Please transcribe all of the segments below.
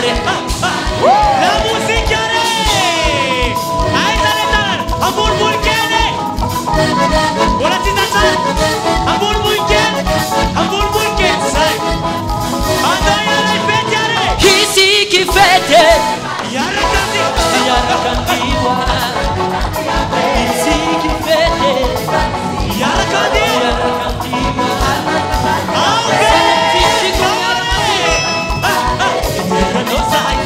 La musichiare! Hai tare tare! Abur bulchene! Volete danzare? Abur bulchene! Abur bulchene! Sai! Andai alle fetiare! Kisi ki fete Yara kandi! Yara kandiwa Kisi ki fete Yara kandi! Yara kandiwa No sai!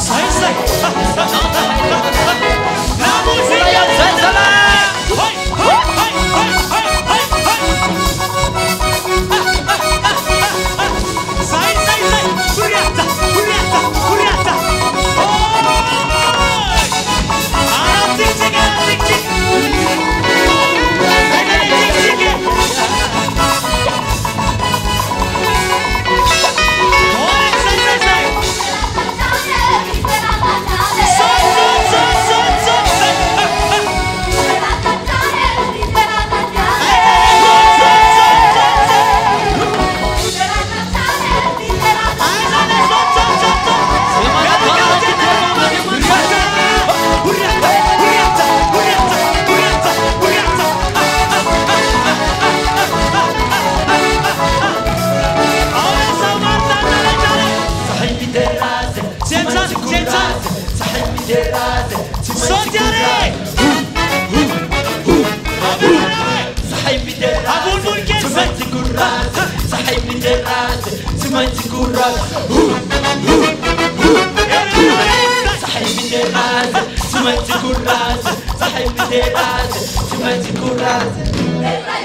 Sai sai! La musica! Vai! Sai sai sai! Curiata! Curiata! Curiata!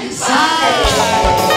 Sai